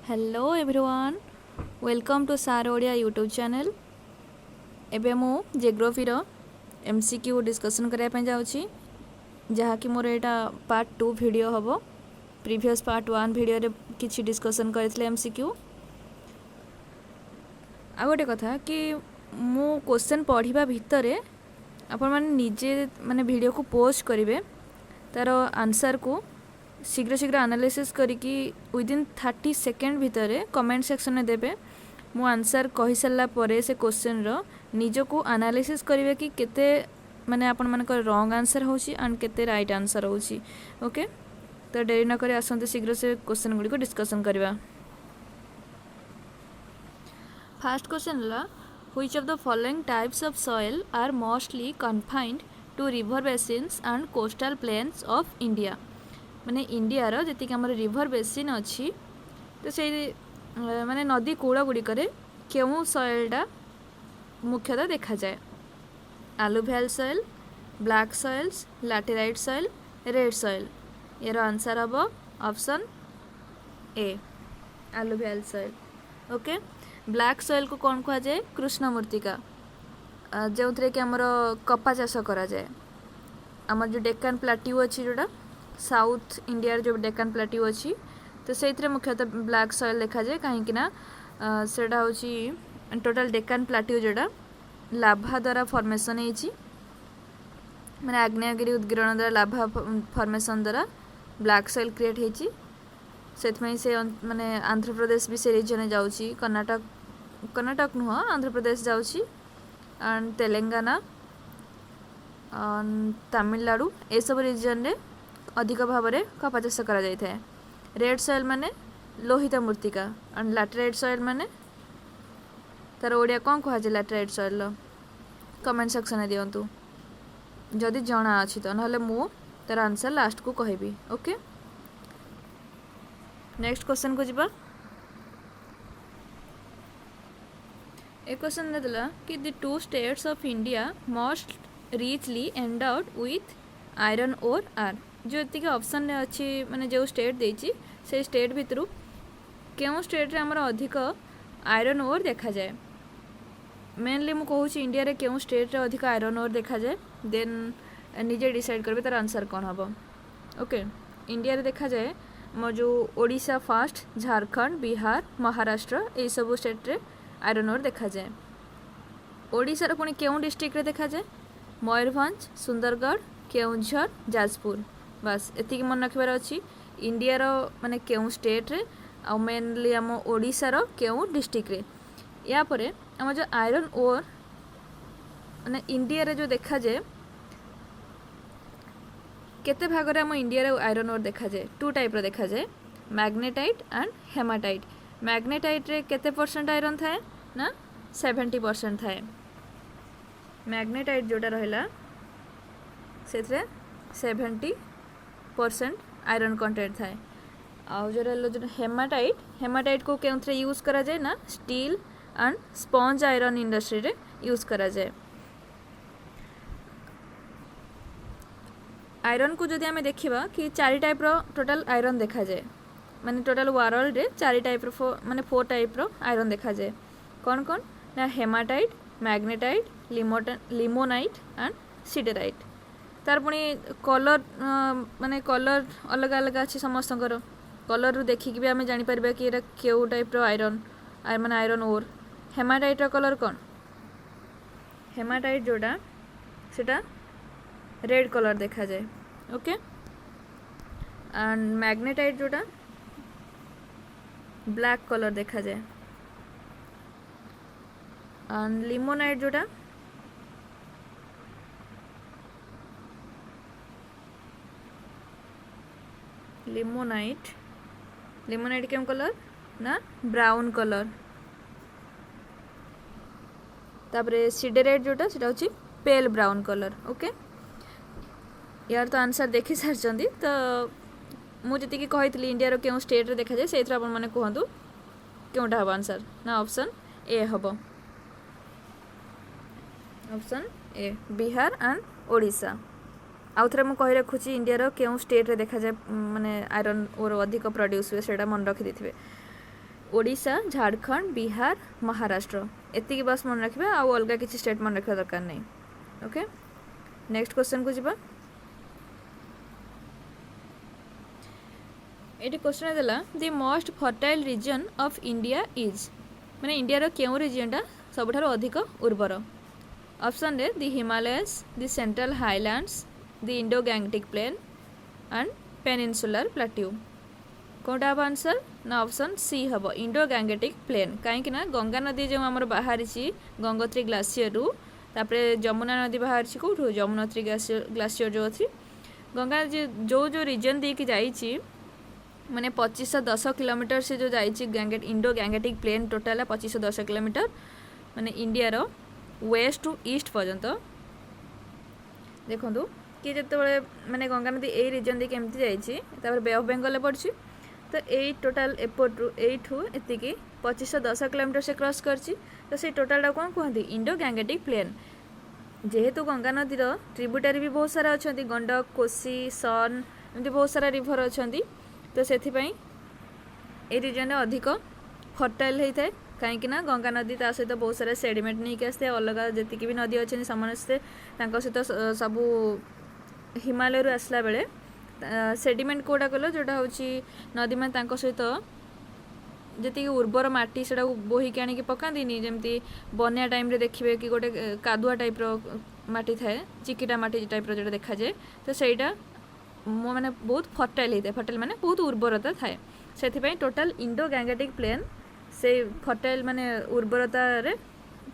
Hello everyone welcome to सार Odia YouTube channel. एबे मु जियोग्राफी रो एमसीक्यू डिस्कशन करया पे जाउची जहाँकि मोर एटा पार्ट 2 वीडियो हबो। प्रीवियस पार्ट 1 वीडियो रे किछि डिस्कशन करथिले एमसीक्यू। आ गोटे कथा कि मु क्वेश्चन पढ़िबा भितरे आपण माने निजे माने वीडियो को पोस्ट करिवे तार आंसर को शीघ्र शीघ्र एनालिसिस करिकी विदिन 30 सेकेंड भितर कमेंट सेक्शन में देबे। मु आंसर कहि सल्ला परे से क्वेश्चन रो निज को एनालिसिस करिवे कि केते माने आपण मानक रॉन्ग आंसर होची एंड केते राइट आंसर होची। ओके, तो देरी न करे आसंते शीघ्र से क्वेश्चन गुडी को डिस्कशन करबा। फर्स्ट क्वेश्चन ला which of the following types of soil are mostly confined to river basins and coastal plains of India. माने इंडिया रो जति हमर रिवर बेसिन अछि तो से माने नदी कूड़ गुड़िक केउ सॉइलटा मुख्यतः देखा जाए। Alluvial soil, black soils, laterite soil, red soil. यार आंसर हम option A alluvial soil. Okay, black soil को कौन कहा जाए? कृष्ण मूर्तिका, जो थे कि आमर कपा चाष करा जाए। आमर जो डेक्कन प्लाट्यू अच्छी जोड़ा साउथ इंडिया जो डेक्कन प्लाट्यू अच्छी तो से मुख्यतः ब्लैक सॉइल देखा जाए कहीं सेटा हूँ टोटल डेक्कन प्लाट्यू जोड़ा लाभा द्वारा फॉर्मेशन होती माने आग्नेयगिरी उद्गीरण द्वारा लाभा फॉर्मेशन द्वारा ब्लैक सॉइल क्रिएट होती। से माने आंध्र प्रदेश भी से रीजन जाऊँगी, कर्नाटक नुह आंध्र प्रदेश जाऊँगी एंड तेलंगाना तमिलनाडु ये सब रीजन रे अधिक भाव में कपा चाष करा जाय थाए। रेड सॉइल माने लोहित मृत्तिका एंड लैटेराइट सॉइल माने तार ओडिया कौन कह जाए? लैटेराइट सॉइल कमेंट सेक्शन में दिंतु जदि जना अच्छी तो ना मु तार आंसर लास्ट को कहबी। ओके, नेक्स्ट क्वेश्चन को जिबा। ए क्वेश्चन देला कि the two states of India most richly endowed with iron ore are. जो ये ऑप्शन अच्छी माने जो स्टेट देची से स्टेट भितर क्यों स्टेट रे हमर अधिक आयरन ओर देखा जाए? मेनली मु कहूँ इंडिया रे क्यों स्टेट रे अधिक आयरन ओर देखा जाए, देन निजे डिसाइड करबे तार आंसर कौन हम। ओके, इंडिया रे देखा जाए मोर जो ओडिशा फर्स्ट, झारखंड, बिहार, महाराष्ट्र ये सब स्टेट रे आयरन ओर देखा जाए। ओडिशा रे पुणी क्यों डिस्ट्रिक्ट रे देखा जाए? मयूरभंज, सुंदरगढ़, केउंझर, जाजपुर। बस एति मन रखबार अच्छी इंडिया रो माने केउ स्टेट रे आ मेनली आम ओडिशा रो केउ डिस्ट्रिक्ट रे। या परे आम जो आयरन ओर माने इंडिया रे जो देखा जाए केते भाग रे आम इंडिया रे आयरन ओर देखा जाए? टू टाइप रो देखा जाए, मैग्नेटाइट एंड हेमाटाइट। मैग्नेटाइट रे केते परसेंट आयरन थाए ना 70% थाए। मैग्नेटाइट जोटा रहला से 70% आयरन कंटेंट थाए। आउ जो हेमाटाइट को केउथरे यूज करा जाए ना steel and sponge iron industry रे यूज करा जाए। आयरन को जदि आमे देखिबा कि 4 टाइप रो टोटल आयरन देखा जाए, माने टोटल वर्ल्ड रे 4 टाइप रो माने 4 टाइप रो आयरन देखा जाए। कौन कौन ना? Haematite, magnetite, limonite and siderite. तार पुणी कलर माने कलर अलग अलग अच्छी समस्त कलर देखिक भी आम जापर कि ये क्यों टाइप रो आयरन माने आयरन ओर। हेमाटाइट रो कलर कौन? हेमाटाइट जोड़ा सेटा रेड कलर देखा जाए। ओके, एंड मैग्नेटाइट जोड़ा ब्लैक कलर देखा जाए एंड लिमोनाइट जोड़ा लिमोनाइट केम कलर ना ब्राउन कलर। तापरे सिडेराइट जोटा सेटा होची पेल ब्राउन कलर। ओके, यार तो आंसर देखि सारचंदी तो मु जति कि कहितली इंडिया रो केउ स्टेट रे देखा जाए से आपण माने कहंतु केउटा हबो आंसर ना? ऑप्शन ए हबो। Option A Bihar and Odisha. आउ थे मुझे रखुची इंडिया रो केउ स्टेट रे देखा जाए माने आयरन ओर अधिक प्रोड्यूस हुए सेटा मन रखी देथिबे। ओडिशा, झारखंड, बिहार, महाराष्ट्र एतिकी बस मन रखिबा आ अलगा किसी स्टेट मन रखा दरकार नहीं। ओके नेक्स्ट क्वेश्चन को जीवा। ये क्वेश्चन देला the most fertile region of India is माने इंडिया रो केउ रीजनटा सबठारो अधिक उर्वर। ऑप्शन रे the Himalayas, the central highlands, the Indo Gangetic plain and peninsular plateau. कौटा हम आंसर ना ऑप्शन सी हम इंडो गैंगेटिक प्लेन कहीं ना गंगा नदी जो आम बाहरी गंगोत्री ग्लासीयर रु तापरे जमुना नदी बाहरी कौटू जमुनोत्री ग्लासीयर जो अच्छी गंगा नदी जो जो रीजन देकी जाइए माने 2510 किलोमीटर से जो जाइए Indo Gangetic plain total 2510 kilometre माने इंडिया रो वेस्ट टू ईस्ट पर्यंत। देखो कि जिते माने गंगा नदी ए रीजन देकी एमती जाइए बे ऑफ बेंगल पड़ी तो यही टोटाल एपटू एठू एतिकी 2510 किलोमीटर से क्रॉस करची तो से टोटाल कौन कहते इंडो गैंगेटिक प्लेन। जेहेतु गंगा नदीर ट्रिब्यूटारी भी बहुत सारा अच्छा गंडक, कोसी, सन एमती बहुत सारा रिभर अच्छा तो से ए रीजन अधिक फर्टाइल होता है कहीं ना गंगा नदी ता सहित बहुत सारा सेडिमेंट नहीं आसते अलग जी भी नदी अच्छे समस्ते सहित सबू हिमालय रू आसला बेले सेडिमेंट कौटा कल जोटा हूँ नदी मैंने सहित जी उर्वर माटी से बोहिकी आनिक पकानी जमी बन्या टाइम रे देखिए कि गोटे कादुआ टाइप माटी थाए चिकिटा माटी टाइप जो देखा जाए तो सहीटा माने बहुत फर्टाइल होता है। फर्टाइल माने बहुत उर्वरता थाए से टोटाल इंडो गैंगेटिक प्लेन से फर्टाइल माने उर्वरता रे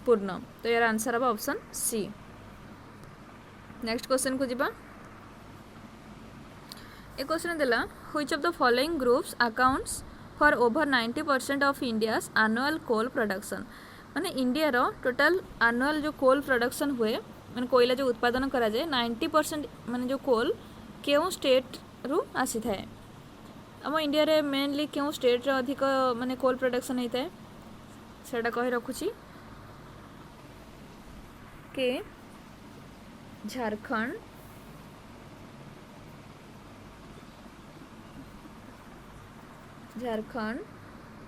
पूर्ण। तो यार आंसर हम ऑप्शन सी। नेक्स्ट क्वेश्चन को जीवा। ए क्वेश्चन देला which of the following groups accounts for over 90% of India's annual coal production. माने इंडिया रो टोटल एनुअल जो कोल प्रोडक्शन हुए माने कोयला जो उत्पादन करा जाए 90% माने जो कोल केउ स्टेट रु आसी थाए। आम इंडिया रे मेनली केउ स्टेट रे अधिक माने कोल प्रोडक्शन होता है सेटा कहि रखुची के झारखंड,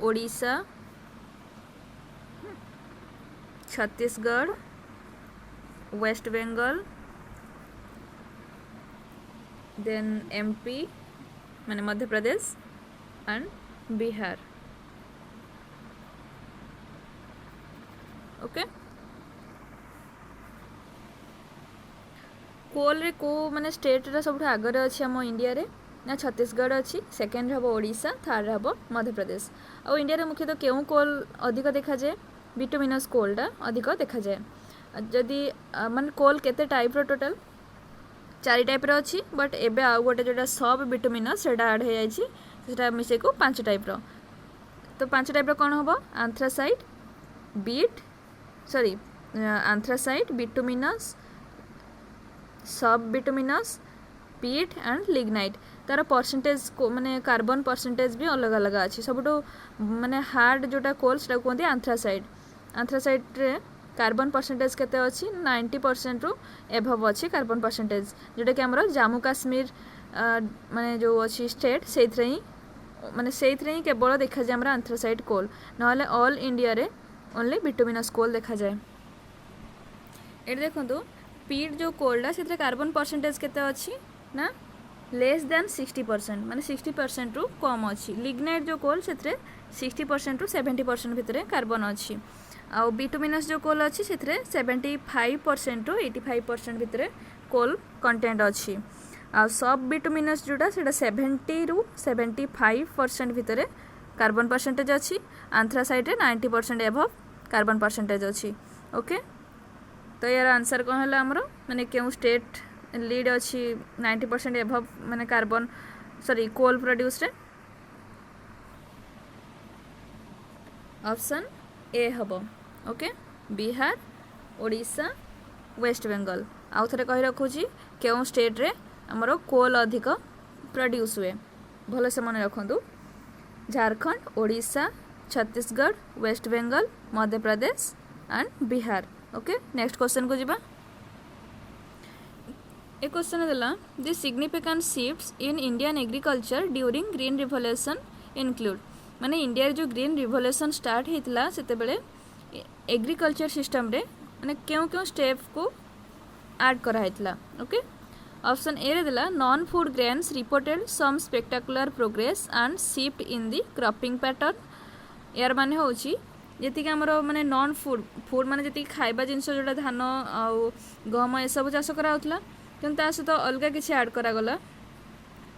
ओडिशा, छत्तीसगढ़, वेस्ट बंगाल, देन एमपी माने Madhya Pradesh and Bihar. Okay coal रे को माने स्टेट रा सब आगे अच्छी आम इंडिया रे ना छत्तीसगढ़ अच्छी सेकेंड हम ओडिशा थर्ड हम मध्य प्रदेश। और इंडिया रे मुख्यतः केउ कोल अधिक देखा जाए बिटुमिनस कोलटा अधिक देखा जाए। जदि माने कोल केते टाइप रो टोटल 4 टाइप रो अच्छी बट एबे आउ गोटे जोटा सब बिटुमिनस सेटा ऐड हो जाइछि सेटा मिसे को 5 टाइप रो। तो 5 टाइप रो कोन होबो एंथ्रासाइट, एंथ्रासाइट, बिटुमिनस, सब बिटुमिनस, पीट एंड लिग्नाइट। तार परसेंटेज को माने कार्बन परसेंटेज भी अलग अलग अच्छी सबुठो माने हार्ड जोटा कोल सेटा कहते एंथ्रासाइट। एंथ्रासाइट रे कार्बन परसेंटेज केते अच्छी 90% रु एभव अच्छी कार्बन परसेंटेज जोटा कि हमरो जम्मू काश्मीर माने जो अच्छी स्टेट सेथरे ही केवल देखा जाए हमरा एंथ्रासाइट कोल नहले ऑल इंडिया रे ओनली बिटुमिनस कोल देखा जाए। ये देखंतु पीट जो कोलडा से कार्बन परसेंटेज केते अच्छी ना लेस दैन 60% माने 60% रु कम अच्छी। लिग्नाइट जो कोल से 60% रु 70% भितर कार्बन अच्छी। आउ बिटुमिनस जो कोल अच्छी से 75% रु 85% भितर कोल कंटेंट अच्छी। आ सब बिटुमिनस जोटा से 70 रु 75% भितर कार्बन परसेंटेज अच्छी। एंथ्रासाइट रे 90% एभव कार्बन परसेंटेज अच्छी। ओके तो यार आंसर कौन है आमर माने क्यों स्टेट लीड अच्छी 90% एभव माने कार्बन कोल प्रोड्यूस रे ऑप्शन ए हबो। ओके बिहार, ओडिशा, वेस्ट बंगाल। आउ थे कही रखुची क्यों स्टेट रे आमर कोल अधिक प्रोड्यूस हुए भल से मन रखु Jharkhand, Odisha, Chhattisgarh, West Bengal, Madhya Pradesh and Bihar. Okay next question को जीवा। ए क्वेश्चन देला the significant shifts in Indian agriculture during green revolution include माने इंडिया जो ग्रीन रिवोल्यूशन स्टार्ट होता से एग्रीकल्चर सिस्टम रे माने क्यों क्यों स्टेप को ऐड कराइला। ओके, ऑप्शन ए रे देला non food grains reported some spectacular progress and shift in the cropping pattern. यार माने होची जी आमर माने नॉन फूड फूड माने जी खाइबा जिनस जोटा धान आउ गहम ए सब चाष कराउतला किंतु ता सहित अलग किसी ऐड करागला।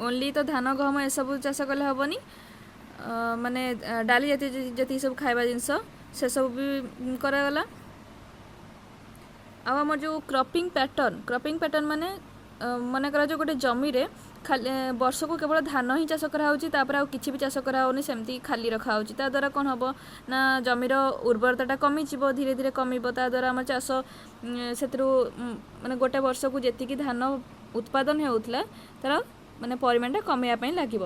ओनली तो धान गहम ए सब चाष कले हेनी माने डाली जाती जी सब खाइबा जिनस से सब भी करागला। आम जो क्रॉपिंग पैटर्न माने मन कर जो गोटे जमी रे खाली वर्ष को केवल धान ही चाष कराऊपर आउ कि भी चाष कराऊनी सेमती खाली रखा द्वारा कौन हम ना जमीर उर्वरता कमी धीरे धीरे कमिब द्वारा आम चाष से माने गोटे वर्ष को जी धान उत्पादन होता तार माने परिमाणटा कमाइवाई लगे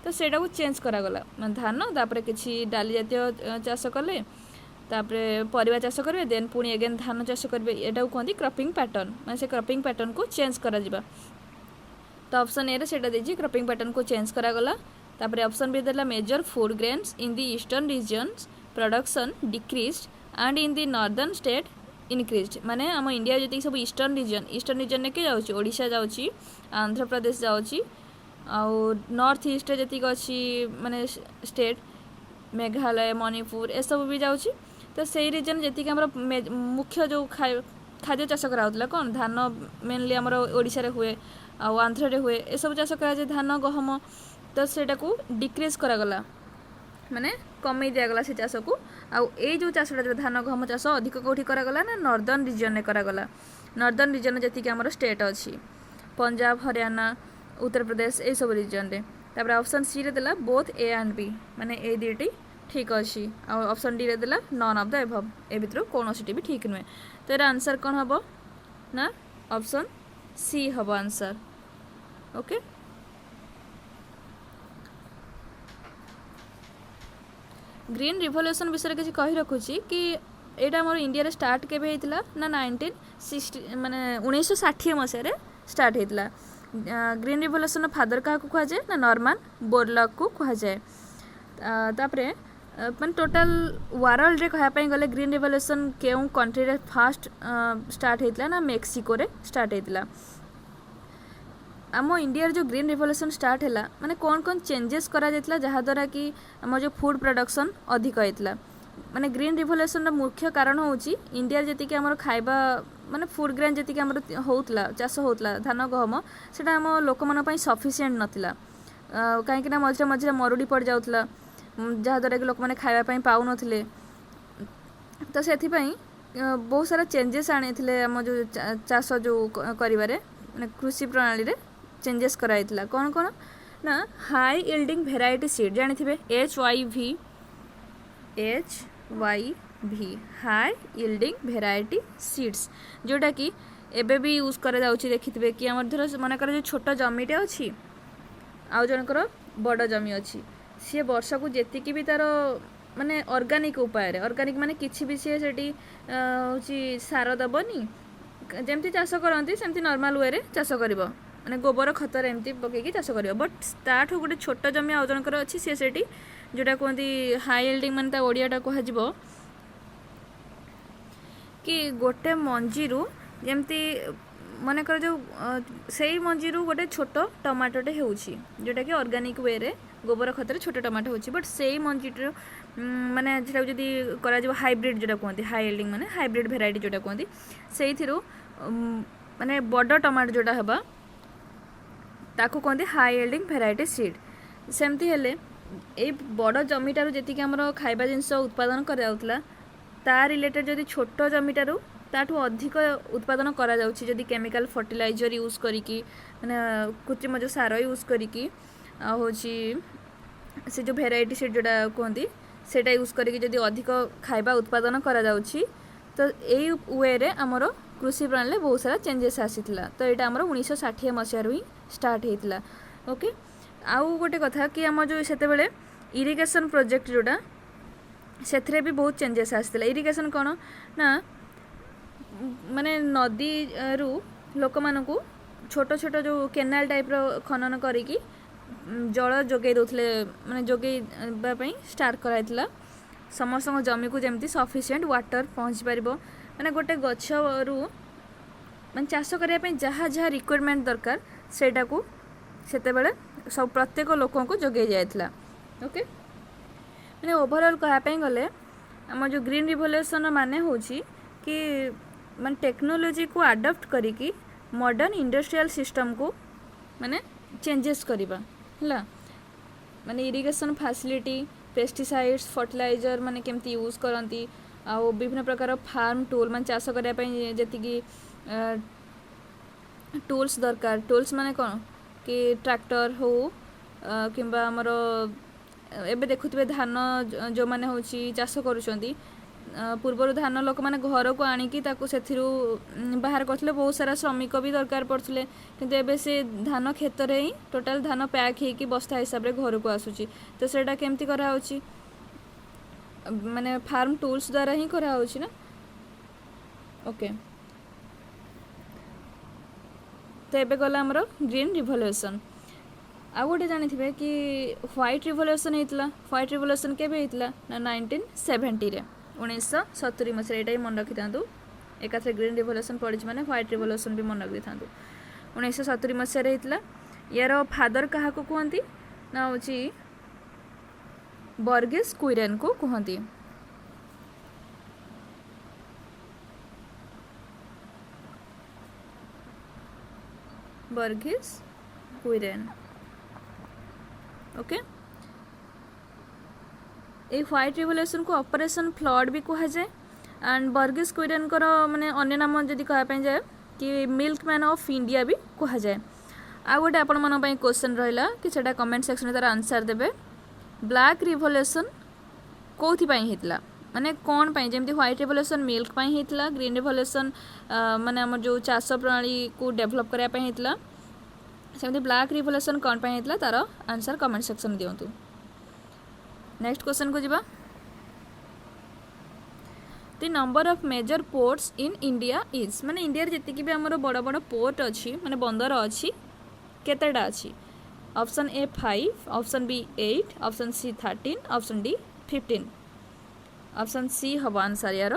तो सेटा को चेंज करागला धान तापर किसी डाली जातीय चाष कले तापरे परिवा चाष करेंगे देन पुणी एगेन धान चाष करेंगे यहाँ कहते क्रॉपिंग पैटर्न मैं से क्रॉपिंग पैटर्न को चेंज करा जिबा। तो ऑप्शन ए रे सेटा देजी क्रॉपिंग पैटर्न को चेंज करागला। तापरे ऑप्शन बी देला major food grains in the eastern regions production decreased and in the northern state increased. माने आम इंडिया जी सब ईस्टर्न रीजन ने के जाउची ओडिशा जाउची आंध्र प्रदेश जाउची आउ नॉर्थ ईस्ट जी अच्छी माने स्टेट मेघालय मणिपुर ए सब भी जाउची। तो सही रीजन जी आम मुख्य जो खाद्य चाष कराला कौन धान मेनली आमर ओडिशा रे हुए आंध्र रे हुए ए सब चाष कराए धान गहम तो सेटा को डिक्रीज करागला माने कमई दिगला से चाष को आउ जो चाषटा जो धान गहम चाष अधिक कौटी करागला ना नॉर्दर्न रीजन में करागला। नॉर्दर्न रीजन जी आमर स्टेट अच्छी पंजाब हरियाणा उत्तर प्रदेश ये सब रीजन रे। तापर ऑप्शन सी रे देला बोथ ए एंड बी माने ए दुईटी ठीक अच्छी ऑप्शन डी रे देला नॉन ऑफ द एभव ए भितर कौन सी भी ठीक नुहे। तो यार आंसर कौन हम ना ऑप्शन सी हम आंसर। ओके, ग्रीन रिवोल्यूशन विषय किसी कही रखुची कि यहाँ आम इंडिया रे स्टार्ट केबे हेतिला ना 1960 माने 1960 मसीह स्टार्ट होता। ग्रीन रिवोल्यूशन फादर क्या कह जाए ना नॉर्मन बोरलॉग को कह जाए। तापरे मैं टोटाल वर्ल्ड रे कहवाई गले ग्रीन रिवोल्यूशन क्यों कंट्री रे फास्ट स्टार्ट होता ना मेक्सिको रे स्टार्ट होता। आम इंडिया जो ग्रीन रिवोल्यूशन स्टार्ट है माने कौन कौन चेंजेस करा जायतिला जहाँद्वारा कि आम जो फूड प्रोडक्शन अधिक होता। माने ग्रीन रिवोल्यूशन मुख्य कारण होची इंडिया जी आम खाइबा माने फूड ग्रेन जी आम होता चाष होता धान गहम से आम लोक मानी सफिसीयंट नाला कहीं मझे मझे मरुड़ी पड़ जाऊला जहाँद्वारा कि लोक मैंने खावाई पाऊन। तो से बहुत सारा चेंजेस आनी आम जो चाष जो करिबारे माने कृषि प्रणाली रे चेंजेस कराइला कौन कौन ना हाई यील्डिंग भेराइटी सीड जानी HYV high yielding variety seeds जोटा कि एबे भी यूज करा जाउची देखिथिबे कि हमर धर मन कर जो छोट जमीटे अच्छी आउ जनकर बड़ जमी अच्छी सी वर्ष को जी भी तार माने ऑर्गेनिक उपाय ऑर्गेनिक माने किछि भी सी सेठी होची सार दबनी जमती चाष करती सेमती नॉर्मल वे रे चाष करिवो माने गोबर खतर एमती पकेकी चाष करिवो। बट ताठू गोटे छोट जमी आउ जनकर अच्छी सी सेठी जोटा कहती हाई यील्डिंग माने ता ओडियाटा कहजिवो कि गोटे मंजीरू जमती मनकर जो सही मंजीरू गोटे छोट टमाटोटे होउछि जोटा कि ऑर्गेनिक वे रे गोबर खतर छोट टमाटो होछि। बट सही मंजीटर माने जेटा जदी करा जो हाइब्रिड जोटा कहती हाई यील्डिंग माने हाइब्रिड भेराइटी जोटा कहती सेही थिरु माने बड़ टमाटो जोटा हेबा ताकू कहती हाई यील्डिंग भेराइटी सीड। सेमती हेले ए बड़ जमीटारू जेतिक हमर खाइबा जिनस उत्पादन करा जाउतला ता रिलेटेड जदी छोट जमीटारू ताठू अधिक उत्पादन करा जाउछि जदी केमिकल फर्टिलाइजर यूज करिकी माने कृत्रिम जो सार यूज करिकी आ होछि से जो भेराइटी सीड जोटा कहती सेटा यूज करिकी जदी अधिक खाइबा उत्पादन करा जाउछि तो एई वे रे हमर कृषि प्रणाली बहुत सारा चेंजेस आसीथिला। तो यहाँ आमर 1960 मसीह ही स्टार्ट होता। ओके, आउ गोटे कथा कि आम जो से इरिगेशन प्रोजेक्ट जोटा से भी बहुत चेंजेस आसला। इरिगेशन कौन ना माने नदी रु लोक मानकु छोट छोट जो केनाल टाइप रो खनन करिकी जल जोगे दौले माने जोगेबाई स्टार्ट कराइला समस्त जमी को जमी सफिसीयंट वाटर पहुँची पार मैंने गोटे गचरू मैं चाष करने जहाँ जहाँ रिक्वायरमेंट दरकार सेटा को सेते बेले सब प्रत्येक लोक को जोगे जाइला ओके मैंने ओवरऑल कहवाई गले आम जो ग्रीन रिवोल्यूशन माने हो कि मान टेक्नोलोजी को अडॉप्ट करिकी मॉडर्न इंडस्ट्रियल सिस्टम को माने चेंजेस करवा है माने इरिगेशन फैसिलिटी पेस्टिसाइड्स फर्टिलाइजर माने केमती यूज करती आ विभिन्न प्रकार फार्म टूल मान चाष करने जी टूल्स दरकार टूल्स माने कौन कि ट्रैक्टर हो किंबा आमर एबे देखुथिबे धान जो माने होची चाष करूछंती पूर्वर धान लोक मैंने घर को आणिकी बाहर करते बहुत सारा श्रमिक भी दरकार पड़ते किंतु एबे से धान खेत रे ही टोटाल धान पैक होगी बस्ता हिसाब रे घर को आसूची तो सेटा केमती कराउची माने फार्म टूल्स द्वारा ही कराउची ना ओके तो एबे गला हमरो ग्रीन रिवोल्यूशन आ गोटे जानी थे कि व्हाइट रिवोल्यूशन होता व्हाइट रिवोल्यूशन केबे होता ना 1970 रे 1970 मसीह यहाँ मन रखी था एकाथरे ग्रीन रिवोल्यूशन पड़ी मैंने व्हाइट रिवोल्यूशन भी मन रखी था 1970 मसीह होता यार फादर क्या कहती ना हूँ बर्गिस क्विरेन को कहती बर्गिस क्विरेन ओके ये व्हाइट रिवोल्यूशन को ऑपरेशन फ्लड भी कह जाए एंड बर्गिस क्विरेन माने अन्य नाम जदि कहवाई जाए कि मिल्क मैन ऑफ इंडिया भी कह जाए आ गोटे आपण मन क्वेश्चन रहा कि सेटा कमेंट सेक्शन तार आंसर देबे ब्लैक रिवोल्यूशन कौन होता माने कौन पाई जमती व्हाइट रिवोल्यूशन मिल्क पाई होता ग्रीन रिवोल्यूशन माने आम जो चाष प्रणाली को डेवलप करने होता सेमती ब्लैक रिवोल्यूशन कौन पाई होता तार आंसर कमेंट सेक्शन दिंतु नेक्स्ट क्वेश्चन को जीवा the number of major ports in India is माने इंडिया जी भी आमर बड़ बड़ पोर्ट अच्छी माने बंदर अच्छी केतेटा अच्छी option A 5 option B 8 option C 13 option D 15 option C हम आंसर यार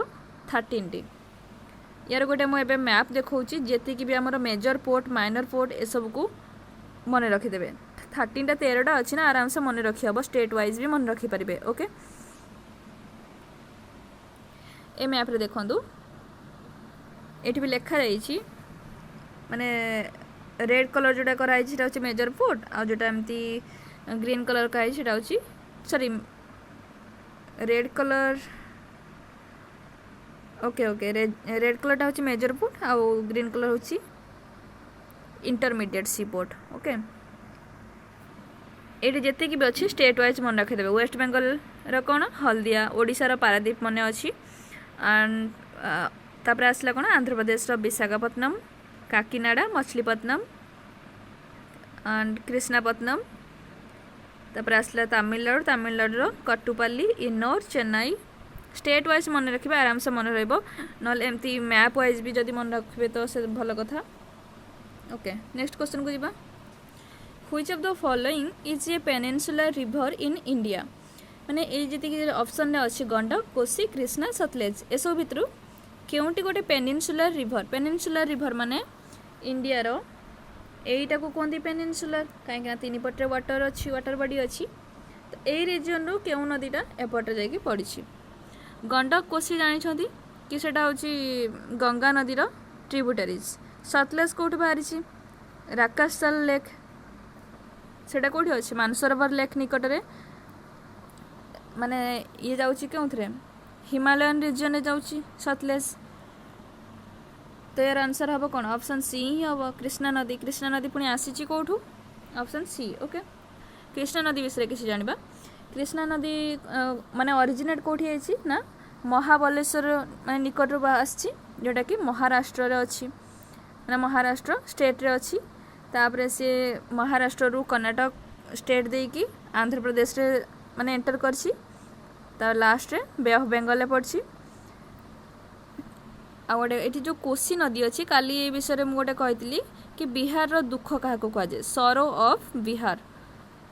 13 टी यार गोटे मुझे मैप देखा जी भी आमर मेजर पोर्ट माइनर पोर्ट ए सब को मन रखिदेवे 13टा 13टा अच्छी ना आराम से मन रखी हम स्टेट वाइज भी मन रखिपारे ओके ए मैप रे देखंतु एठी भी लिखा जाइछि माने रेड कलर जोटा कराई सेटा होछि मेजर पोर्ट आ जोटा एमती ग्रीन कलर कराई सेटा होछि sorry red colour okay okay red कलरटा होछि मेजर पोर्ट आ ग्रीन कलर होछि इंटरमीडिएट सी पोर्ट ओके ये जिते भी अच्छी स्टेट वाइज मन रखिदेवे वेस्ट बेंगल कौन हल्दिया ओडिशार पारादीप मन अच्छी एंड तापर आसला कौन आंध्र प्रदेश विशाखापट्टनम काकीनाडा मछलीपट्टनम एंड कृष्णापट्टनम तापर आसला तमिलनाडु कट्टुपाली इन्नौर चेन्नई स्टेट वाइज मन रखिए आराम से मन रमती मैप वाइज भी जदि मन रखिए तो से भल कथा ओके नेक्स्ट क्वेश्चन को जीवा which of the following is a peninsular river in India माने ये जी ऑप्शन अच्छी गंडक कोसी कृष्णा सतलेज एसब भितर केउंटी गोटे पेनिनसुलर रिवर माने इंडिया रो एटा को कहते पेनिनसुलर कहीं तीन पटे वाटर अच्छी वाटर बॉडी अच्छी तो यही रिजन रू केउ नदीटा एपटे जाकि पड़ी गंडक कोसी जानी कि सेटा होची गंगा नदीर ट्रिब्यूटरीज सतलेज कौट बाहरी राकाशताल लेक सेटा कौटी अच्छे मानसरोवर लेक निकटरे माने ये जाउची केउथरे हिमालयन रीजन रे जाउची सतलेज तो यार आंसर हम कौन ऑप्शन सी ही हम कृष्णा नदी पुणी आसी कौटू ऑप्शन सी ओके कृष्णा नदी विषय किसी जाना कृष्णा नदी माने ओरिजिनेट कौटी है ना महाबलेश्वर माने निकट आसी जोटा कि महाराष्ट्र रे अच्छी माने महाराष्ट्र स्टेट रे अच्छी तापरे से महाराष्ट्र रु कर्नाटक स्टेट देकी आंध्र प्रदेश रे माने एंटर करछि तार लास्ट रे बे ऑफ बेंगल पड़छि आ गोटे ये जो कोसी नदी अच्छी काली ये विषय में गोटे कही कि बिहार रो दुख क्या कहुए सरो ऑफ बिहार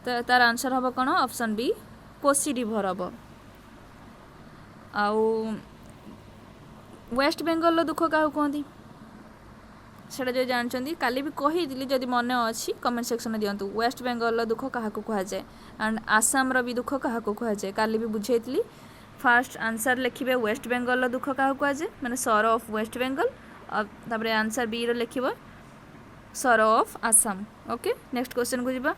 तो तार आंसर हम कौन ऑप्शन बी कोसी रिवर हम आउ वेस्ट बेंगल दुख क्या कहती सेटा जो जानते काली भी कही जदि मन अच्छी कमेंट सेक्शन में दिंतु वेस्ट बेंगल दुख क्या कहुए एंड आसाम भी दुख क्या कहुए काली भी बुझेली फास्ट आंसर लिखे वेस्ट बेंगल दुख क्या कहुए मैंने सर ऑफ वेस्ट बेंगल तापर आंसर बी रो लिख sir of Assam. Okay next question को जीवा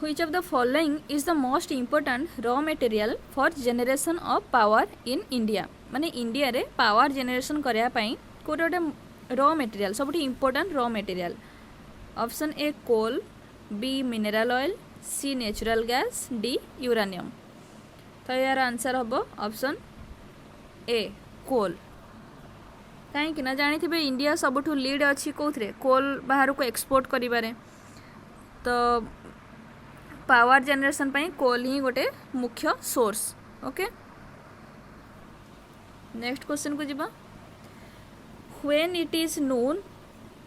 Which of the following is the most important raw material for generation of power in India? माने इंडिया रे पावर जनरेशन करया पई कोटे गोटे रॉ मटेरियल सबुठी important raw material option A coal B mineral oil C natural gas D uranium. तो यार answer हम ऑप्शन ए कोल कहीं ना जानी थे इंडिया सबुठू लीड अच्छी कौन कोल बाहर को एक्सपोर्ट करिबारे तो पावर जनरेशन पाई कोल ही गोटे मुख्य सोर्स। ओके नेक्स्ट क्वेश्चन को जीवा when it is noon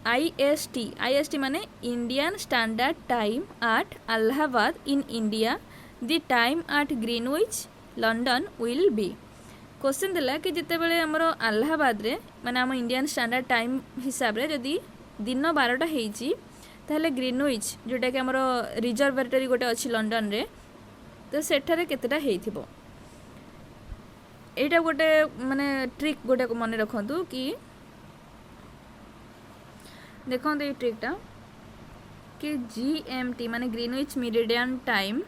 IST माने Indian standard time at Allahabad in India the time at Greenwich London will be. Question दिला कि जिते बड़े आमर अलाहाबाद रे माने आम इंडियन स्टैंडर्ड टाइम हिसाब रे जदि दिन 12टा हेची ताहले ग्रीनविच जोटा कि आमर रिजर्वेटरी गोटे अच्छी लंडन रे तो सेठारे केतेटा हेइथिबो एटा गोटे माने ट्रिक गोटे मन रखंतु कि देखो ये ट्रिकटा कि GMT माने ग्रीनविच मेरिडियन टाइम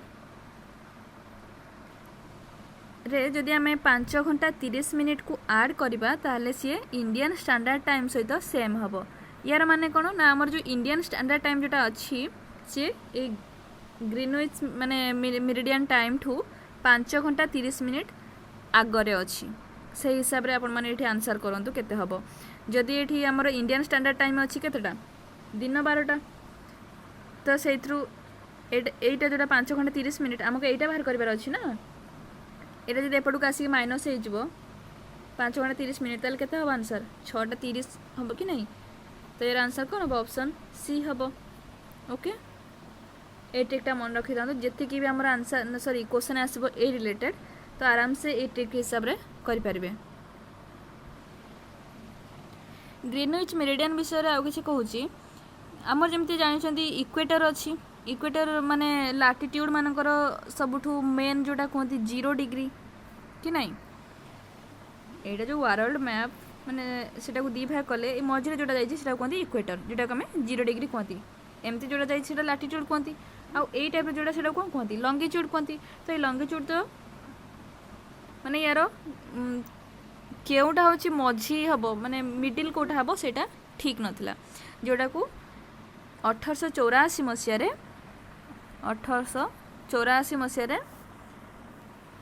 रे जदि आम 5 घंटा 30 मिनिट को ऐड करबा ताहले सी इंडियन स्टैंडर्ड टाइम सहित सेम हबो। यार माने कौन ना आमर जो इंडियन स्टैंडर्ड टाइम जोटा अच्छी सी ए ग्रीनविच माने मेरिडियन टाइम ठू 5 घंटा 30 मिनिट आगरे अच्छी से हिसाब रे आपण माने एठी आंसर करंतु केते हबो जदि एठी हमर इंडियन स्टैंडर्ड टाइम अच्छी केतेटा दिन 12टा तो सेथरु एटा जोटा 5 घंटा 30 मिनिट हमको एटा बाहर करबार अछि ना एटा जदि एपटू आसी माइनस हे जिवो 5 घंटा 30 मिनिट ताल केते हबो आंसर 6टा 30 हबो कि नहीं तो यार आंसर कौन हम ऑप्शन सी हम। ओके ए ट्रिकटा मन रखी था जी भी आम आंसर सॉरी क्वेश्चन आसो ए रिलेटेड तो आराम से ए ट्रिक हिसाब रे करि परिबे। ग्रीनविच मेरिडियन विषय रे आ किछि कहूची आमर जेमति जानिछंती इक्वेटर अछि इक्वेटर माने लैटिट्यूड मानकर सबुठू मेन जोटा कहती 0 डिग्री कि नहीं एटा जो वर्ल्ड मैप माने सेटा को दी भाग कले मझे जोटा जाइए सेटा कहते इक्वेटर जोटा को आम 0 डिग्री कहती एमती जोटा जाइए लैटिट्यूड कहती आउ ए टाइप जोटा सेटा कौन कहती लंगिट्यूड कहती। तो ये लंगिट्यूड तो माने यार केउटा होची मझी हबो माने मिडिल कोटा हबो सेटा ठीक नथिला जोटा को 1884 मसिया रे 1884 मसिया रे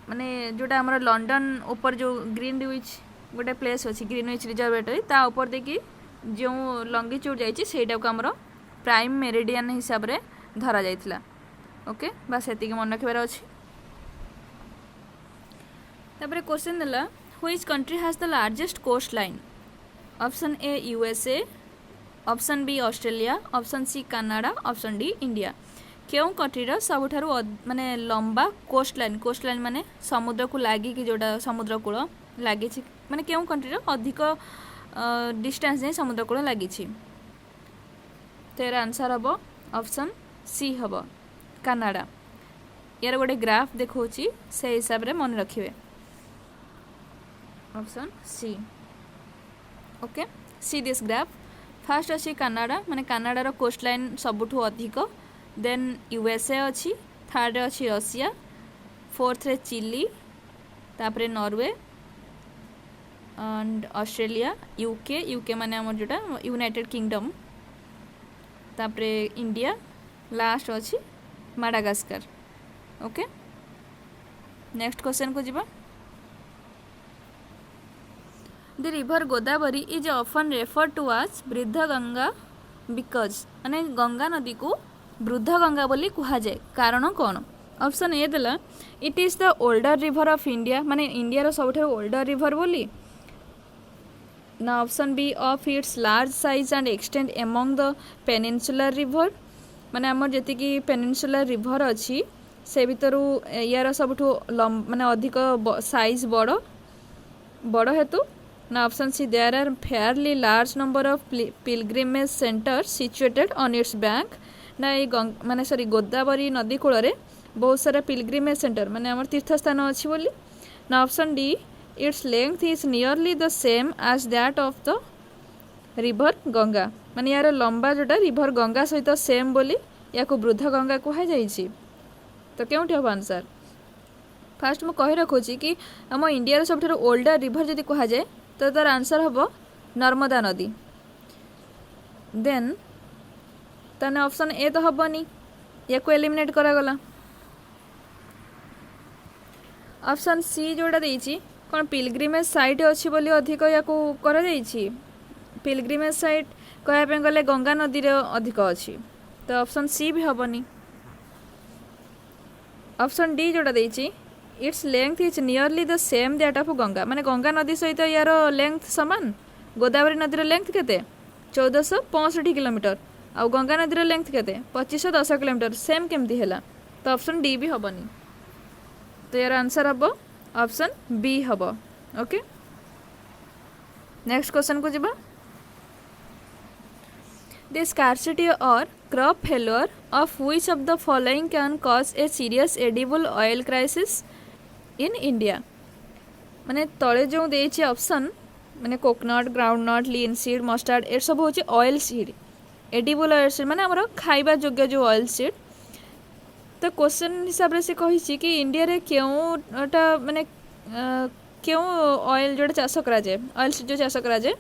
माने जोटा हमर लंडन ऊपर जो ग्रीनविच गोटे प्लेस अच्छी ग्रीनविच रिजर्वेटरी ता ऊपर देखी जो लंगिट्यूड जाइए सेटा को आमर प्राइम मेरिडियन हिसाब रे धरा जाइथिला। ओके बस एतिक मन रखबार अछि। तापर क्वेश्चन देला which country has the largest coast line option A USA option B Australia option C Canada option D India. क्यों कंट्रीर सबुठारु माने लंबा कोस्ट लाइन माने समुद्र को लागी कि जोटा समुद्र कूल लगी माने क्यों कंट्रीर अधिक डिस्टेंस नहीं समुद्र कूल लगी तो यार आंसर हम ऑप्शन सी हम कनाडा। यार गोटे ग्राफ देखौची से हिसाब रे मन रखिए option C. Okay see this graph first अच्छी कनाडा माने कनाडार कोस्ट लाइन सबुठू अधिक देन USA अच्छी थर्ड अच्छी रशिया फोर्थ रे चिली तापरे नॉर्वे एंड ऑस्ट्रेलिया यूके माने हमर जोटा यूनाइटेड किंगडम तापरे इंडिया लास्ट अच्छी माडागास्कर। ओके नेक्स्ट क्वेश्चन को जीवा the river Godavari is often refer to as Vriddha Ganga because माने गंगा नदी को वृद्ध गंगा बोली कहा जाए कारण कौन। ऑप्शन ए देला it is the older river of India माने इंडिया रो सबठार ओल्डर रिवर बोली ना option B of its large size and extend among the peninsular river माने आमर जेतिकी पेनिनसुलर रिवर अच्छी से भितर यार सबुठु माने अधिक साइज बड़ बड़ हेतु ना option C there are fairly large number of pilgrimage centre situated on its bank ना ये माने सॉरी गोदावरी नदी कूल रे बहुत सारा पिलग्रिमेज सेंटर माने आमर तीर्थ स्थान अच्छी बोली ना option D its length is nearly the same as that of the river Ganga माने यार लंबा जोटा रिवर गंगा सहित सेम बोली या को वृद्ध गंगा कह जाइए तो क्योंटी हम आंसर फास्ट मु कही रखुची कि आम इंडिया सब ओल्डर रिवर जदि कह जाए तो तार आंसर हम नर्मदा नदी देन ताने ऑप्शन ए तो हेनी या को एलिमिनेट करागला ऑप्शन सी जोड़ा देइछि कौन पिलग्रिमेज साइट अच्छी बोली अधिक या को करा जाइछि पिलग्रिमेज साइट कहवाई गले गंगा नदी रे अधिक अच्छी तो ऑप्शन सी भी हेनी ऑप्शन डी जोड़ा देइछि its length is nearly the same that of Ganga माने गंगा नदी सहित यार लेंथ समान गोदावरी नदी लेंथ केते 1465 किलोमीटर आउ गंगा नदी लेंथ केते 2510 किलोमीटर सेम केमती हैला तो ऑप्शन डी भी हेनी तो यार आंसर हम ऑप्शन बी हम ओके नेक्स्ट क्वेश्चन को जीवा The scarcity or crop failure of which of the following can cause a serious edible oil crisis in India माने तले जो देछि ऑप्शन माने कोकोनट ग्राउंडनट लिनसीड मस्टार्ड ए सब होछि oil seed edible oil seed माने हमर खाइबा योग्य जो ऑयल सीड तो क्वेश्चन हिसाब से कही कि इंडिया रे क्योंटा माने क्यों ऑयल जोटा चाष करा जाए ऑयल सीड जो चाष करा जाए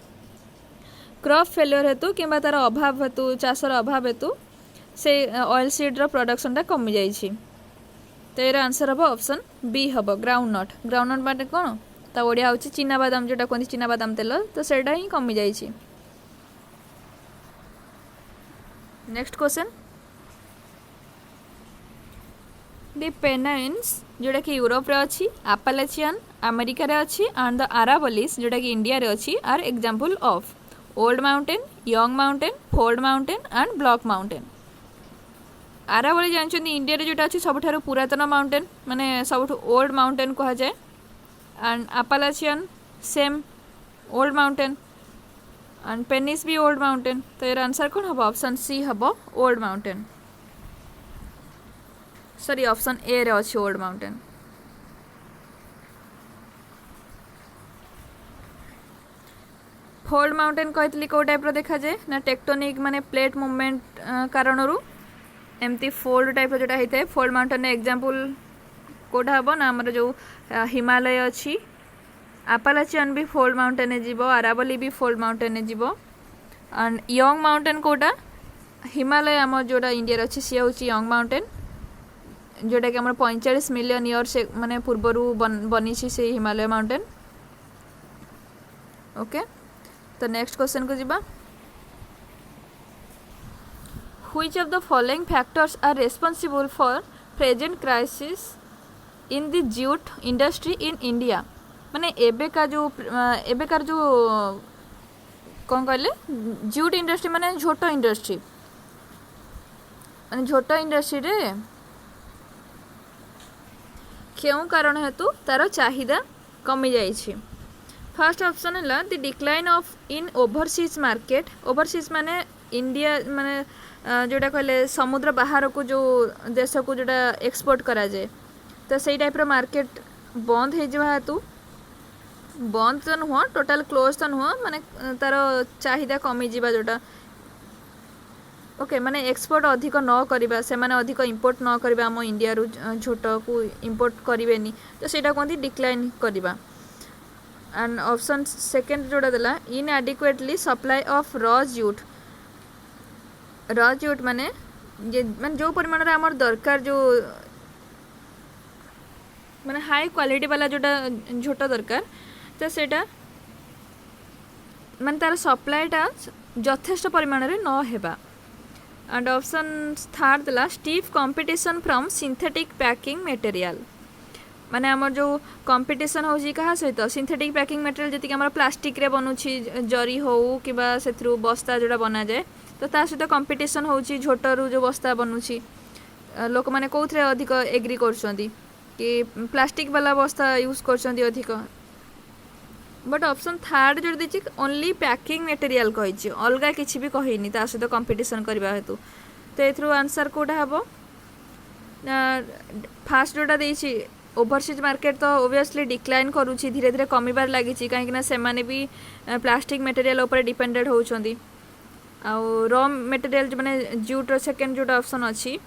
क्रॉप फेल्योर हेतु कि तार अभाव हेतु चाषर अभाव हेतु से ऑयल सीड्र प्रोडक्शनटा कमी जाइए तो यार आंसर हम ऑप्शन बी हम ग्राउंडनट माने कौन ता ओडिया होची चीना बादाम जोटा कहते चीना बादाम तेल तो सेटा ही कमी जाइए नेक्स्ट क्वेश्चन दी पेनाइन्स जोटा कि यूरोप रे अच्छी आपालाचियन अमेरिका रे अच्छी एंड द आरावलीज जोटा कि इंडिया रे अच्छी आर example of old mountain young mountain fold mountain and block mountain Aravalli जानते इंडिया रे जोटा अच्छी सबुठारु पुरातन माउंटेन माने सबुठु ओल्ड माउंटेन कहा जाए and Appalachian same old mountain and Pennines भी ओल्ड माउंटेन तो यार आंसर कौन हम ऑप्शन सी हम old mountain sorry option A रे अच्छी ओल्ड माउंटेन फोल्ड माउंटेन कहती कौ टाइप देखा जाए ना टेक्टोनिक माने प्लेट मूवमेंट कारण एमती फोल्ड टाइप जोटा होता है फोल्ड माउंटेन एग्जांपल कोटा हम ना आमर जो हिमालय अच्छी आपालाचियन भी फोल्ड माउंटेन जीव आरावली भी फोल्ड माउंटेन जीव एंड यंग माउंटेन कोटा हिमालय आम जोटा इंडिया अच्छी सी हूँ यंग माउंटेन जोटा कि आम 45 मिलियन ईयर से माने पूर्वर बनी से हिमालय माउंटेन ओके तो नेक्स्ट क्वेश्चन को जीवा which of the following factors are responsible for present crisis in the jute industry in India माने एबेकार जो कौन कहले जूट इंडस्ट्री माने झोट इंडस्ट्री माने झोट इंडस्ट्री रे क्यों कारण हेतु तार चाहिदा कमी जाइछि फर्स्ट ऑप्शन है the decline of in overseas market overseas माने इंडिया माने जोटा कहले समुद्र बाहर को जो देश को जोटा एक्सपोर्ट करा जाए तो सही टाइप मार्केट बंद हो हेतु बंद तो नुह टोटाल क्लोज तो नुह माने तार चाहिदा कमी जीवा जोटा ओके माने एक्सपोर्ट अधिक न करिबा से माने अधिक इंपोर्ट न करिबा हम इंडिया रु झोट को इंपोर्ट करिवेनी तो सेटा कहती डिक्लाइन करिबा एंड ऑप्शन सेकंड जोड़ा देला इनएडिक्वेटली सप्लाई ऑफ रॉ जूट माने जो परिमाण रे हमर दरकार जो माने हाई क्वालिटी वाला जोटा झोट दरकार तो सेटा माने तार सप्लाईटा यथेष्ट परिमाण रे न हेबा एंड ऑप्शन थर्ड देला stiff competition from synthetic packing material माने आमर जो कंपटीशन होची कहा सहित सिंथेटिक पैकिंग मटेरियल जी आम प्लास्टिक रे बनूची जरी हो कि से बस्ता जोड़ा बना जाए तो ता सहित कंपटीशन होची झोटरू जो बस्ता बनूची लोक मैंने कौन अधिक एग्री कर कि प्लास्टिक वाला बस्ता यूज कर अधिक बट ऑप्शन थर्ड जो देखिए ओनली पैकिंग मटेरियल कही अलग किसी भी कहनी ता सहित कंपटीशन करने हेतु तो ये आंसर कौटा हम फास्ट जोटा देछि ओवरसीज मार्केट तो ओबियसली डिक्लाइन करुँची धीरे धीरे कमिबार लगी कहीं से भी प्लास्टिक मटेरियल उपर डिपेंडेड होउछंदी आउ रॉ मटेरियल माने जूट सेकेंड जोटा ऑप्शन अच्छी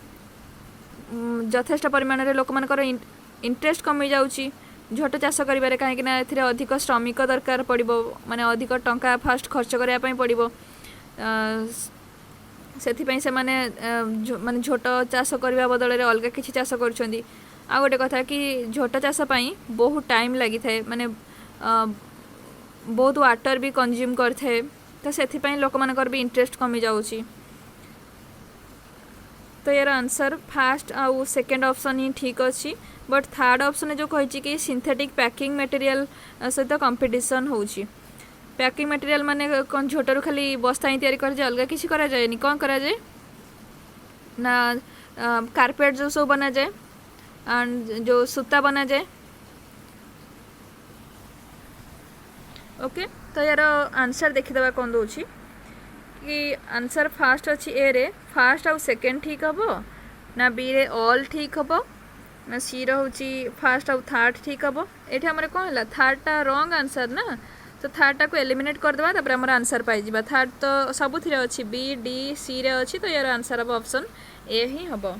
यथेष्ट परिमाण में लोक मानकर इंटरेस्ट कमी जाउची झोट चाष करिबारे कहीं ए अधिक श्रमिक दरकार पड़िबो माने अधिक टंका फास्ट खर्च करने पड़िबो से माने झोट चाष करने बदल में अलग किसी चाष कर आ गोटे कथा कि झोट चाष बहुत टाइम लगी थाए माने बहुत वाटर भी कंज्यूम करथे तो से लोक मानकर भी इंटरेस्ट कमी जाउची तो यार आंसर फास्ट आउ सेकेंड ऑप्शन ही ठीक अच्छी बट थर्ड ऑप्शन जो कही कि सिंथेटिक पैकिंग मटेरियल सहित कंपटीशन होउची पैकिंग मटेरियल माने कौन झोटरू खाली बस्ता ही तैयारी कर अलग किसी करा जाए कौन करा जाए ना कारपेट जो सब बना जाए एंड जो सूता बना जाए ओके तो यार आंसर देखीदे कौन दूसरी कि आंसर फास्ट अच्छी ए रे फास्ट आउ सेकेंड ठीक हम ना बी रे ऑल ठीक हम ना सी रोची फास्ट आउ थर्ड ठीक हम ये आम कौन है थर्डटा रॉन्ग आंसर ना तो थर्डटा को एलिमिनेट करदे तापर आमर आंसर पाई थर्ड तो सबुथिरे अच्छी बी डी सी रे अच्छी तो यार आंसर हम ऑप्शन ए ही हम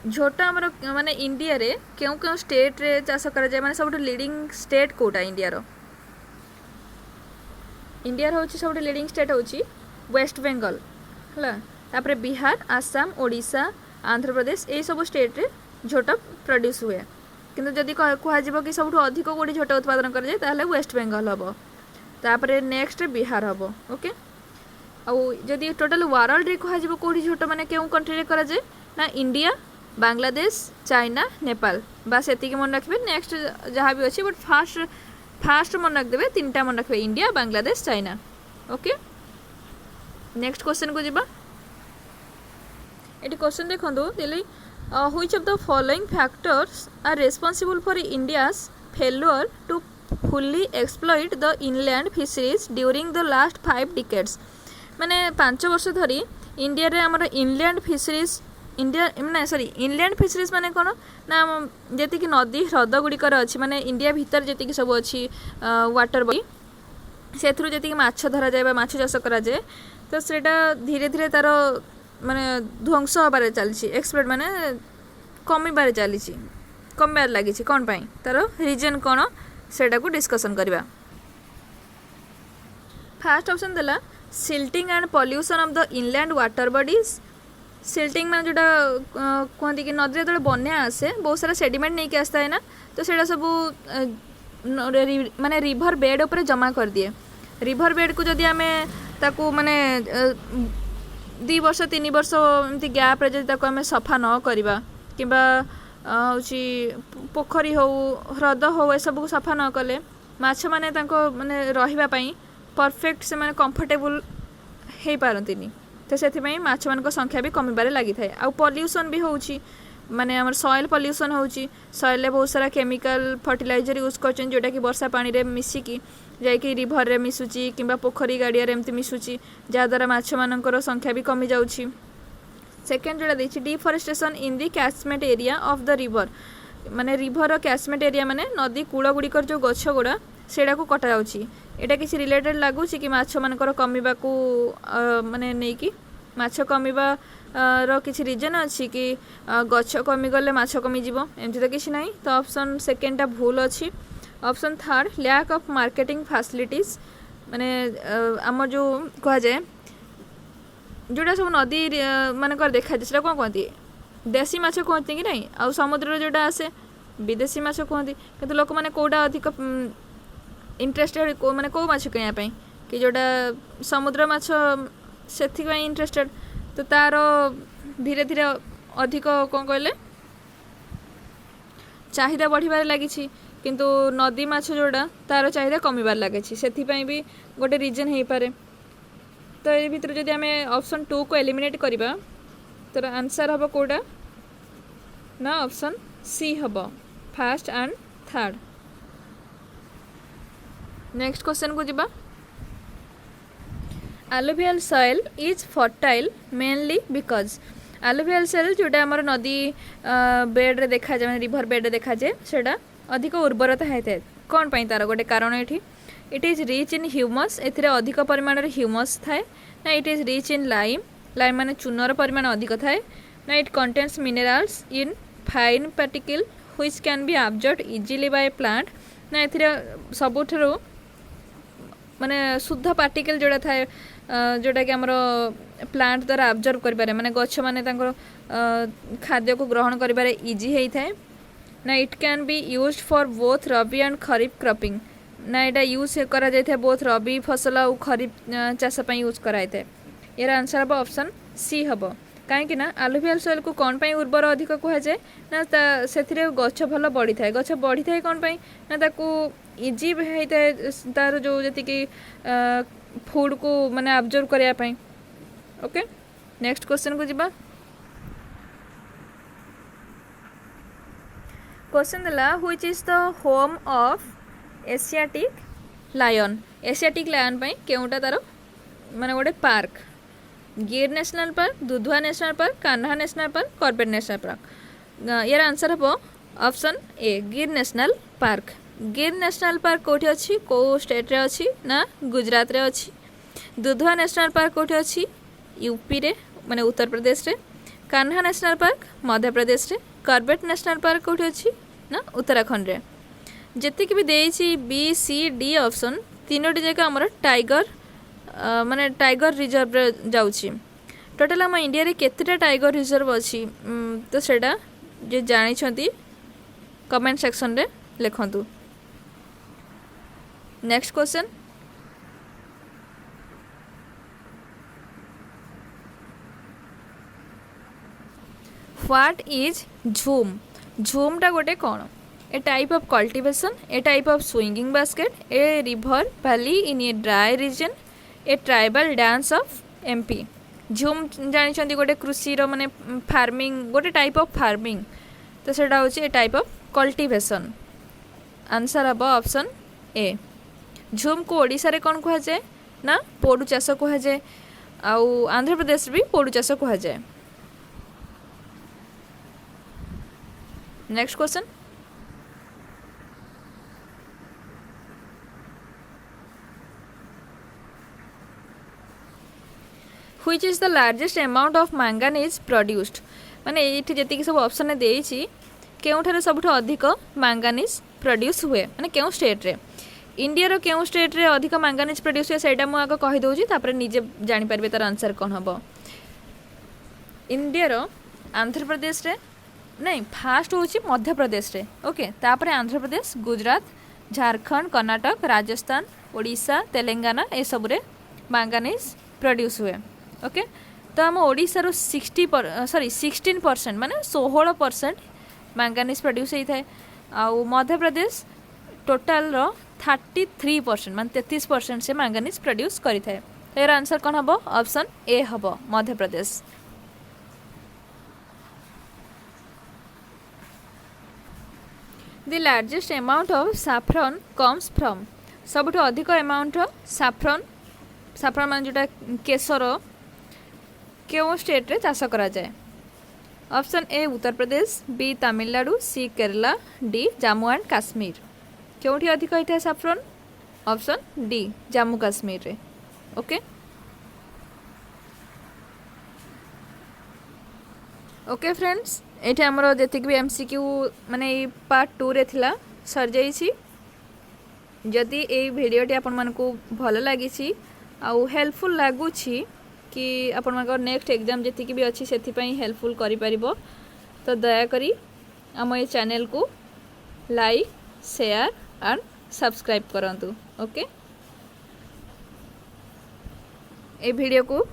झोटा आमर माने इंडिया रे क्यों क्यों स्टेट रे चाष करा जाए माने सब लीडिंग स्टेट कोटा इंडिया रो इंडिया हूँ सब लीडिंग स्टेट हूँ वेस्ट बेंगल है बिहार आसाम ओडिशा आंध्र प्रदेश यही सब स्टेट रे झोट प्रोड्यूस हुए किंतु जदि कह कि सब अधिक कौटी झोट उत्पादन कराए ताहले वेस्ट बेंगल हम तापर नेक्स्ट बिहार हम ओके आउ जदि टोटल वर्ल्ड रे कह कौटी झोट माने क्यों कंट्री करा जाए ना इंडिया बांग्लादेश चाइना नेपाल बास एतिक मन रखिए नेक्स्ट जहाँ भी अच्छी बट फास्ट मन रखिदेवे तीन टा मन रखिए India Bangladesh China okay next question को जीवा ये क्वेश्चन देखो Delhi which of the following factors are responsible for India's failure to fully exploit the inland fisheries during the last 5 decades माने 5 वर्ष धरी इंडिया रे हमर इनलैंड फिशरीज इंडिया माने सॉरी इनलैंड फिशरीज माने कौन ना जी नदी ह्रद गुड़िकर अच्छी माने इंडिया भितर जी सब अच्छी वाटर बॉडी से जी माछ धरा जाए माछ चाष करा जाए तो सेटा धीरे धीरे तार माने ध्वंस हबार चलती एक्सपर्ट माने कमिबार चली कमिबार लगी कौन पाई तार रीजन कौन सेटा को डिस्कशन करवा फास्ट ऑप्शन देला silting and pollution of the inland water bodies silting मैंने जोटा कहती कि नदी जो बन्या आसे बहुत सारा सेडिमेंट नहीं के आसता है ना तो सेटा सब माने रिभर बेड उपर जमा कर दिए रिभर बेड को जदि आमे ताकू माने 2 वर्ष 3 वर्ष एमती गैप रे जदि ताकू आमे सफा न करबा किबा होची पोखरी हो ह्रद हो ए सब को सफा न कले माछ माने तांको माने रहिबा पई परफेक्ट से माने कंफर्टेबल हे पारंतिनी तो से माछ मान संख्या भी कमिबार लगी थाए आ पॉल्यूशन भी होची माने हमर सॉइल पॉल्यूशन होची सॉइल रे बहुत सारा केमिकल फर्टिलाइजर यूज करछन जोटा कि वर्षा पानी रे मिसिकी जाइकी रिभर रे मिसुची किंबा पोखरी गाड़िया रे एमती मिसुची जहाँद्वारा माछ मानकर संख्या भी कमी जाउची सेकेंड जोड़ा देखिए deforestation in the catchment area of the river माने रिभर कैचमेंट एरिया माने नदी कूल गुड़िकर जो गछ गुड़ा सेटा को कटा जाउची एटा किसी रिलेटेड लगुच कि माछ मानकर कमिबा को माने नहीं कि माछ कमिबा रो किसी रीजन अच्छी कि गछ कमी गले माछ कमी जीवो एमती तो किसी नहीं तो ऑप्शन सेकेंडटा भूल अच्छी option third lack of marketing facilities माने आम जो कह जाए जोटा सब नदी मानकर देखा जाए कौन कहती देसी माछ कहती कि नहीं आ समुद्र जोटा आसे विदेशी माछ कहती कि लोक मैंने कौटा अधिक इंटरेस्टेड माने कौ माछ किनापी कि जोटा समुद्र माछ से इंटरेस्टेड तो तार धीरे धीरे अधिक कौन कहले चाहिदा बढ़िबार लागिछि किंतु नदी माछ जोड़ा तार चाहिदा कमिबार लागिछि सेथिपई भी गोटे रीजन हो पारे। तो ये भितर जदि आम ऑप्शन 2 को एलिमिनेट करबा तो आंसर हम कोड़ा ना ऑप्शन सी हम first and third. Next question को जिबा alluvial soil is fertile mainly because alluvial soil जोटा आमर नदी बेड रे देखा जाए रिवर बेड रे देखा जाए सेटा अधिक उर्वरता होता है कौन पाई तार गोटे कारण ये it is rich in humus एथिरे अधिक परिमाण रे ह्यूमस थाए ना it is rich in lime lime माने चूनर परिमाण अधिक थाए ना it contains minerals in fine particle which can be absorbed easily by plant ना एथिरे सबुठरो माने शुद्ध पार्टिकल जोड़ा थाए जोटा कि आमर प्लांट द्वारा अब्जर्व करें माने गछ माने खाद्य को ग्रहण करें इजी होता है ना it can be used for both rabi and kharif cropping ना यहाँ यूज करा जाए बोथ रबी फसल और खरीफ चाष यूज कराई था यार आंसर हम ऑप्शन सी हम कहीं alluvial soil को कौन पाई उर्वर अधिक कहुए ना से गछ भल बढ़ी थाए गछ बढ़ी थाए कौन पाई ना ताकू इजी होता है तार जो जी फूड को माने अब्जर्व करने। ओके नेक्स्ट क्वेश्चन को जिबा क्वेश्चन दिला which is the home of Asiatic lion Asiatic lion पाई केउटा तार माने गोटे park Gir national park Dudhwa national park Kanha national park Corbett national park यार आंसर हम option A Gir national park. Gir national park कोठी अच्छी को स्टेट रे अच्छी ना गुजरात रे अच्छी दुधवा नेशनल पार्क कोठी अच्छी यूपी रे माने उत्तर प्रदेश रे कान्हा नेशनल पार्क मध्य प्रदेश रे कॉर्बेट नेशनल पार्क कोठी अच्छी ना उत्तराखंड रे जेतिक भी देइछि बी सी डी ऑप्शन तीनोटी जगह हमर टाइगर माने टाइगर रिजर्व रे जाउछि टोटल हम इंडिया रे केतेटा टाइगर रिजर्व अछि तो सेटा जे जानि छथि कमेंट सेक्शन रे लिखंतु। Next question what is jhum jhum टा गोटे कौन a type of cultivation a type of swinging basket a river valley in a dry region a tribal dance of MP jhum जानी गोटे कृषि माने फार्मिंग गोटे टाइप ऑफ फार्मिंग तो सेटा होची ए टाइप ऑफ कल्टीवेशन आंसर हम ऑप्शन ए झूम को ओडिशा रे कौन कहा जाए ना पोडू चाष कहा जाए आउ आंध्र प्रदेश भी पोडू चाष कहा जाए। Next question which is the largest amount of manganese produced माने ये जी सब ऑप्शन देइछि केउठारे सबुठ अधिक मैंगानीज प्रोड्यूस हुए माने केउ स्टेट रे इंडिया रो केउ स्टेट रे अधिक मैंगानीज प्रोड्यूस हुए सेटा मु आगे कहि दउछि तापर निजे जानि परबे तार आंसर कोन हबो। इंडिया रो आंध्र प्रदेश रे नहीं फास्ट होछि मध्य प्रदेश रे ओके तापर आंध्र प्रदेश गुजरात झारखंड कर्नाटक राजस्थान ओडिशा तेलंगाना ए सब रे मैंगानीज प्रोड्यूस हुए ओके तो आम ओडिशा रो 16% माने 16% मैंगानीज प्रोड्यूस होता है आउ मध्य प्रदेश टोटाल रो 33% माने 33% से मैंगानीज प्रोड्यूस करिथा है। तो यार आंसर कौन हम ऑप्शन ए हम Madhya Pradesh. The largest amount of saffron comes from सबुठ अधिक अमाउंट सैफ्रॉन मान जोटा केसर क्यों स्टेट रे चाष करा जाए option A Uttar Pradesh B Tamil Nadu C Kerala D Jammu and Kashmir क्योंठी अधिक होता है saffron option D Jammu Kashmir रे ओके ओके फ्रेंड्स ये आमर जी भी एमसीक्यू माने पार्ट 2 रे थिला सर जाइछि जदि ये भिडियोटी आपण मानकू भल लगी आउ हेल्पफुल लगुछि कि आपण मानकर नेक्स्ट एग्जाम जी भी अच्छी से हेल्पफुल करि परिबो तो दयाकरी आम ये चैनल को लाइक शेयर एंड सब्सक्राइब करंतु ओके ए वीडियो को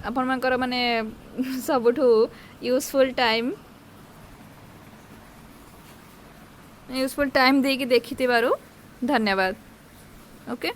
आपण मानकर माने सबुठु यूजफुल टाइम यूजफुल टाइम देकी देखिथिबारु धन्यवाद। ओके।